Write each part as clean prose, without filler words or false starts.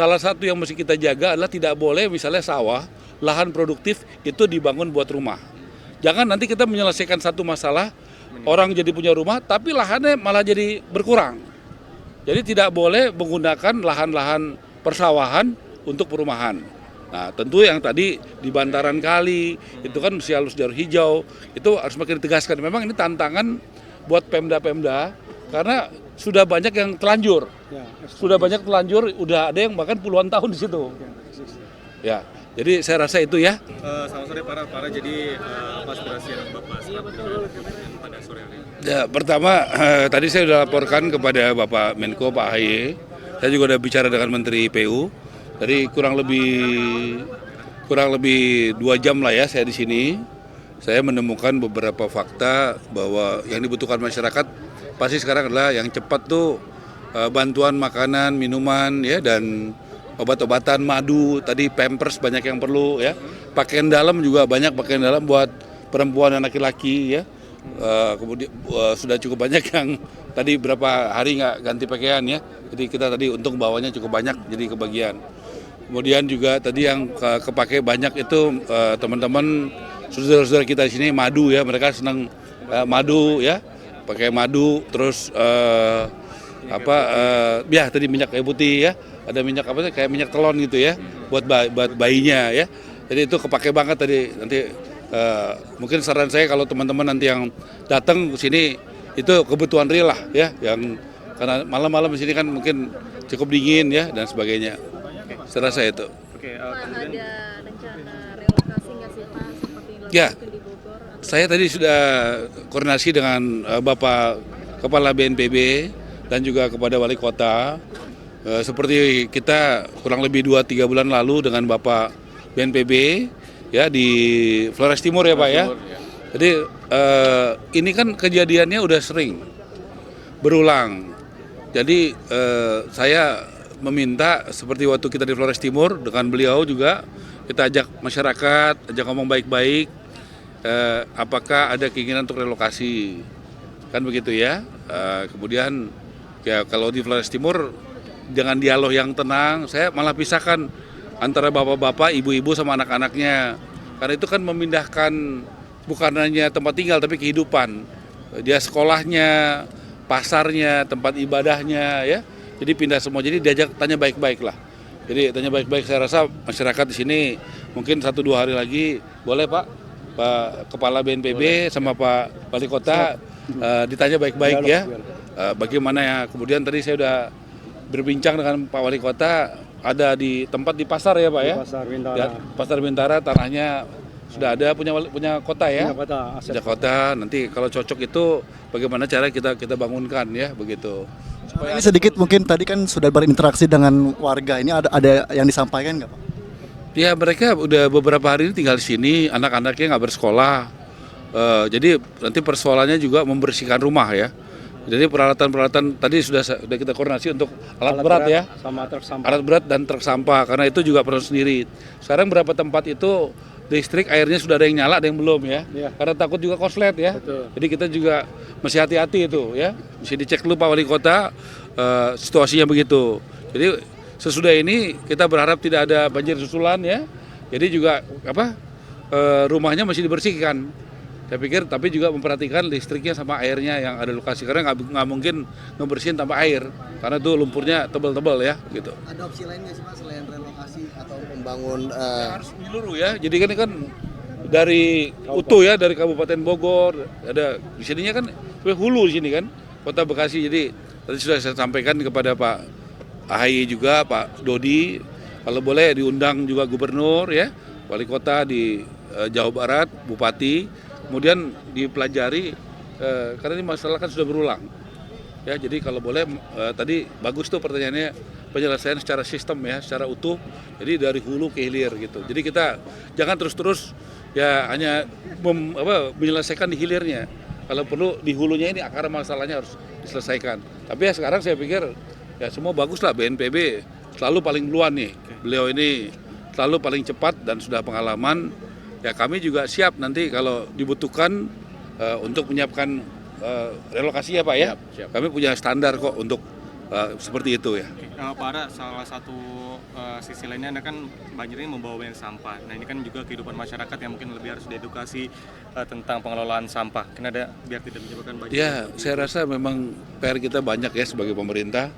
Salah satu yang mesti kita jaga adalah tidak boleh misalnya sawah, lahan produktif itu dibangun buat rumah. Jangan nanti kita menyelesaikan satu masalah, orang jadi punya rumah, tapi lahannya malah jadi berkurang. Jadi tidak boleh menggunakan lahan-lahan persawahan untuk perumahan. Nah tentu yang tadi di bantaran kali, itu kan mesti harus jalur hijau, itu harus makin ditegaskan. Memang ini tantangan buat Pemda-Pemda, karena sudah banyak yang telanjur. Udah ada yang bahkan puluhan tahun di situ. Ya, jadi saya rasa itu ya. Selamat sore para jadi apa aspirasi yang Bapak sampaikan pada sore hari ini? Ya, pertama tadi saya sudah laporkan kepada Bapak Menko Pak AHY. Saya juga sudah bicara dengan Menteri PU. Jadi kurang lebih 2 jam lah ya saya di sini. Saya menemukan beberapa fakta bahwa yang dibutuhkan masyarakat pasti sekarang adalah yang cepat tuh bantuan makanan, minuman ya, dan obat-obatan, madu, tadi pampers banyak yang perlu ya. Pakaian dalam juga banyak, pakaian dalam buat perempuan dan laki-laki ya. Kemudian sudah cukup banyak yang tadi berapa hari nggak ganti pakaian ya. Jadi kita tadi untung bawanya cukup banyak jadi kebagian. Kemudian juga tadi yang kepake banyak itu teman-teman saudara-saudara kita di sini madu ya, mereka senang madu ya, pakai madu, terus ya tadi minyak kayu putih ya, ada minyak apa sih kayak minyak telon gitu ya, buat bayinya ya. Jadi itu kepake banget tadi. Nanti mungkin saran saya kalau teman-teman nanti yang datang ke sini itu kebutuhan real lah ya, yang karena malam-malam di sini kan mungkin cukup dingin ya dan sebagainya. Saya rasa itu. Kemudian ada rencana relokasi nggak sih Pak, seperti Ya, di Bogor? saya tadi sudah koordinasi dengan Bapak Kepala BNPB dan juga kepada Wali Kota. Seperti kita kurang lebih 2-3 bulan lalu dengan Bapak BNPB ya di Flores Timur ya Pak ya. Jadi ini kan kejadiannya udah sering berulang. Jadi saya meminta seperti waktu kita di Flores Timur dengan beliau juga kita ajak masyarakat, ajak ngomong baik-baik, apakah ada keinginan untuk relokasi, kan begitu ya. Kemudian ya kalau di Flores Timur dengan dialog yang tenang, saya malah pisahkan antara bapak-bapak, ibu-ibu sama anak-anaknya, karena itu kan memindahkan bukan hanya tempat tinggal tapi kehidupan, dia sekolahnya, pasarnya, tempat ibadahnya ya. Jadi pindah semua, jadi diajak tanya baik-baik lah. Jadi tanya baik-baik, saya rasa masyarakat di sini mungkin 1-2 hari lagi boleh Pak Kepala BNPB sama Pak Wali Kota ditanya baik-baik ya. Bagaimana ya, kemudian tadi saya udah berbincang dengan Pak Wali Kota, ada di tempat di pasar ya Pak ya? Pasar Bintara, tanahnya sudah ada punya kota ya? Punya kota, nanti kalau cocok itu bagaimana cara kita bangunkan ya, begitu. Ini sedikit mungkin tadi kan sudah berinteraksi dengan warga, ini ada yang disampaikan nggak Pak? Ya mereka udah beberapa hari ini tinggal di sini, anak-anaknya nggak bersekolah, jadi nanti persoalannya juga membersihkan rumah ya. Jadi peralatan-peralatan tadi sudah kita koordinasi untuk alat berat ya, sama truk sampah. alat berat dan truk sampah, karena itu juga perlu sendiri. Sekarang berapa tempat itu listrik airnya sudah ada yang nyala, ada yang belum ya, karena takut juga konslet ya. Betul. Jadi kita juga mesti hati-hati itu ya, mesti dicek dulu Pak Wali Kota situasinya begitu. Jadi sesudah ini kita berharap tidak ada banjir susulan ya, jadi juga rumahnya masih dibersihkan. Saya pikir, tapi juga memperhatikan listriknya sama airnya yang ada lokasi, karena nggak mungkin ngebersihin tanpa air, karena itu lumpurnya tebal-tebal ya gitu. Ada opsi lain nggak sih Pak selain relokasi atau membangun? Harus menyeluruh ya, jadi kan dari utuh ya, dari Kabupaten Bogor, ada di sininya kan hulu di sini kan, Kota Bekasi. Jadi tadi sudah saya sampaikan kepada Pak AHY juga, Pak Dodi, kalau boleh diundang juga Gubernur ya, Wali Kota di Jawa Barat, Bupati. Kemudian dipelajari karena ini masalah kan sudah berulang ya, jadi kalau boleh tadi bagus tuh pertanyaannya, penyelesaian secara sistem ya, secara utuh, jadi dari hulu ke hilir gitu. Jadi kita jangan terus-terus ya hanya menyelesaikan di hilirnya, kalau perlu di hulunya ini akar masalahnya harus diselesaikan. Tapi ya sekarang saya pikir ya semua bagus lah, BNPB selalu paling duluan nih, beliau ini selalu paling cepat dan sudah pengalaman. Ya kami juga siap nanti kalau dibutuhkan untuk menyiapkan relokasi ya Pak ya. Siap. Kami punya standar kok untuk seperti itu ya. Pak Ara, salah satu sisi lainnya Anda kan banjir ini membawa banyak sampah. Nah ini kan juga kehidupan masyarakat yang mungkin lebih harus diedukasi tentang pengelolaan sampah. Karena ada biar tidak menyebabkan banjir. Ya, saya rasa memang PR kita banyak ya sebagai pemerintah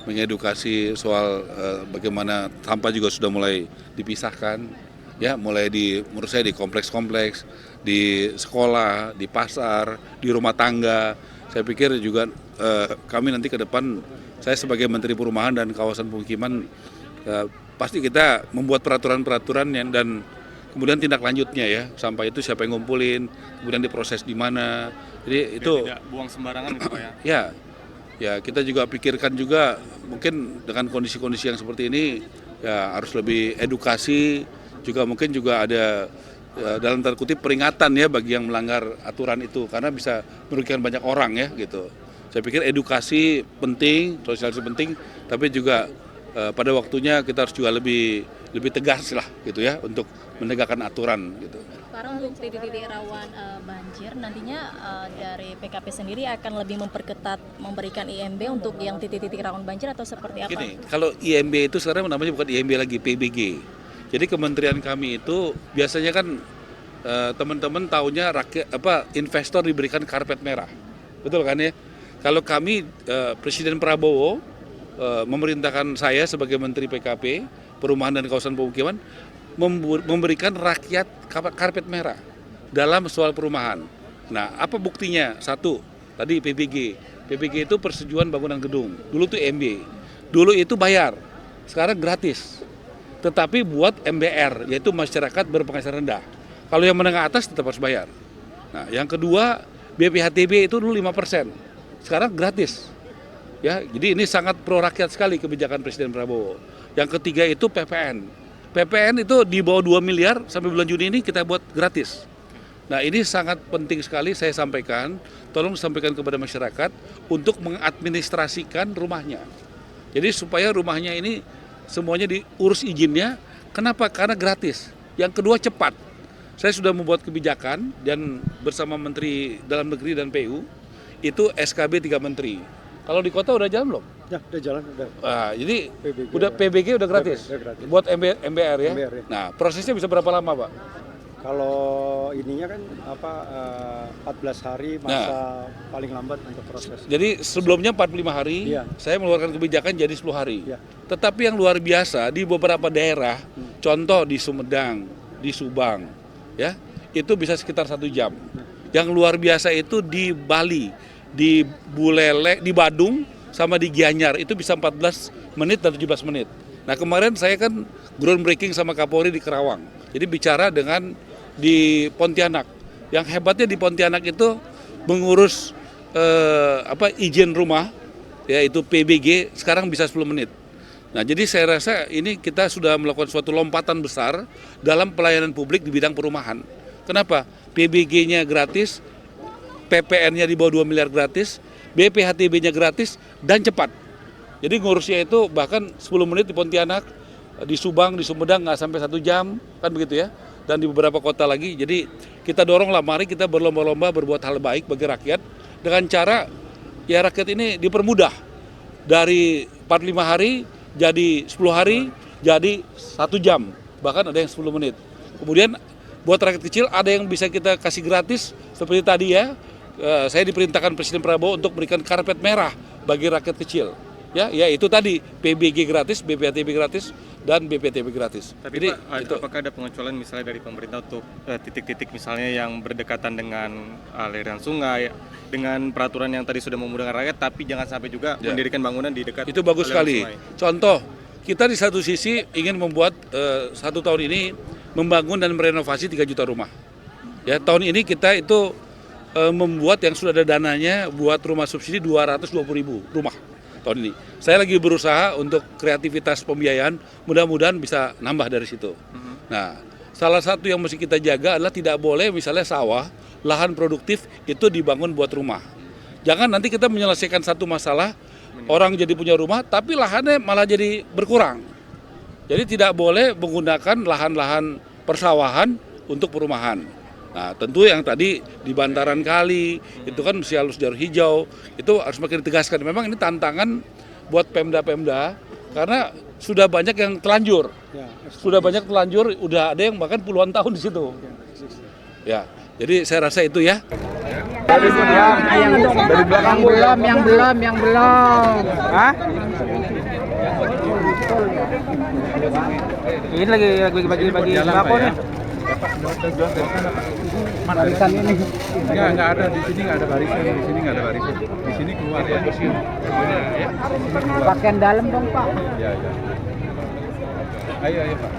mengedukasi soal bagaimana sampah juga sudah mulai dipisahkan, ya mulai menurut saya di kompleks-kompleks, di sekolah, di pasar, di rumah tangga. Saya pikir juga kami nanti ke depan, saya sebagai Menteri Perumahan dan Kawasan Pemukiman pasti kita membuat peraturan-peraturan dan kemudian tindak lanjutnya ya, sampah itu siapa yang ngumpulin, kemudian diproses di mana. Jadi itu tidak buang sembarangan gitu Pak ya. ya kita juga pikirkan juga mungkin dengan kondisi-kondisi yang seperti ini ya harus lebih edukasi, juga mungkin juga ada dalam tanda kutip peringatan ya bagi yang melanggar aturan itu karena bisa merugikan banyak orang ya gitu. Saya pikir edukasi penting, sosialisasi penting, tapi juga pada waktunya kita harus juga lebih tegas lah gitu ya untuk menegakkan aturan gitu. Para untuk titik-titik rawan banjir nantinya dari PKP sendiri akan lebih memperketat memberikan IMB untuk yang titik-titik rawan banjir atau seperti apa? Gini, kalau IMB itu sekarang namanya bukan IMB lagi, PBG. Jadi kementerian kami itu biasanya kan teman-teman taunya investor diberikan karpet merah, betul kan ya? Kalau kami Presiden Prabowo memerintahkan saya sebagai Menteri PKP, Perumahan dan Kawasan Pemukiman memberikan rakyat karpet merah dalam soal perumahan. Nah, apa buktinya? Satu, tadi PBG. PBG itu persetujuan bangunan gedung. Dulu tuh IMB. Dulu itu bayar, sekarang gratis. Tetapi buat MBR, yaitu masyarakat berpenghasilan rendah. Kalau yang menengah atas tetap harus bayar. Nah, yang kedua, BPHTB itu dulu 5%. Sekarang gratis. Ya, jadi ini sangat pro rakyat sekali kebijakan Presiden Prabowo. Yang ketiga itu PPN. PPN itu di bawah 2 miliar sampai bulan Juni ini kita buat gratis. Nah, ini sangat penting sekali saya sampaikan. Tolong sampaikan kepada masyarakat untuk mengadministrasikan rumahnya. Jadi supaya rumahnya ini semuanya diurus izinnya. Kenapa? Karena gratis. Yang kedua cepat. Saya sudah membuat kebijakan dan bersama Menteri Dalam Negeri dan PU itu SKB 3 Menteri. Kalau di kota udah jalan belum? Ya, udah jalan, udah. Nah, jadi PBG PBG udah gratis. udah gratis. Buat MBR ya. MBR, ya. Nah, prosesnya bisa berapa lama, Pak? Kalau ininya kan 14 hari masa paling lambat untuk proses. Jadi sebelumnya 45 hari, Iya. saya mengeluarkan kebijakan jadi 10 hari. Iya. Tetapi yang luar biasa di beberapa daerah, contoh di Sumedang, di Subang, ya itu bisa sekitar 1 jam. Yang luar biasa itu di Bali, di Buleleng, di Badung, sama di Gianyar itu bisa 14 menit dan 17 menit. Nah kemarin saya kan groundbreaking sama Kapolri di Kerawang. Jadi bicara dengan di Pontianak. Yang hebatnya di Pontianak itu mengurus izin rumah, yaitu PBG sekarang bisa 10 menit. Nah jadi saya rasa ini kita sudah melakukan suatu lompatan besar dalam pelayanan publik di bidang perumahan. Kenapa? PBG-nya gratis, PPN-nya di bawah 2 miliar gratis, BPHTB-nya gratis dan cepat. Jadi ngurusnya itu bahkan 10 menit di Pontianak, di Subang, di Sumedang nggak sampai 1 jam, kan begitu ya. Dan di beberapa kota lagi. Jadi kita doronglah, mari kita berlomba-lomba berbuat hal baik bagi rakyat dengan cara ya rakyat ini dipermudah dari 45 hari jadi 10 hari, jadi 1 jam, bahkan ada yang 10 menit. Kemudian buat rakyat kecil ada yang bisa kita kasih gratis seperti tadi ya. Saya diperintahkan Presiden Prabowo untuk berikan karpet merah bagi rakyat kecil. Ya itu tadi PBG gratis, BPHTB gratis, dan BPTB gratis. Tapi jadi, Pak, apakah ada pengecualian misalnya dari pemerintah untuk titik-titik misalnya yang berdekatan dengan aliran sungai, dengan peraturan yang tadi sudah memudahkan rakyat, tapi jangan sampai juga mendirikan bangunan di dekat itu bagus aliran sekali. sungai. Contoh, kita di satu sisi ingin membuat 1 tahun ini membangun dan merenovasi 3 juta rumah. Ya, tahun ini kita itu membuat yang sudah ada dananya buat rumah subsidi 220.000 rumah tahun ini. Saya lagi berusaha untuk kreativitas pembiayaan, mudah-mudahan bisa nambah dari situ. Nah, salah satu yang mesti kita jaga adalah tidak boleh misalnya sawah, lahan produktif itu dibangun buat rumah. Jangan nanti kita menyelesaikan satu masalah, orang jadi punya rumah, tapi lahannya malah jadi berkurang. Jadi tidak boleh menggunakan lahan-lahan persawahan untuk perumahan. Nah, tentu yang tadi di bantaran kali itu kan mesti harus jalur hijau, itu harus makin ditegaskan. Memang ini tantangan buat Pemda-Pemda karena sudah banyak yang telanjur. Ya, Sudah banyak telanjur, udah ada yang bahkan puluhan tahun di situ. Ya, jadi saya rasa itu ya. Yang belum. Hah? Ini lagi bagi sembako nih. Barisan ini. Enggak ada di sini, enggak ada barisan, di sini enggak ada barisan. Di sini keluar ya. Pakaian dalam dong, Pak. Ya. Ayo Pak.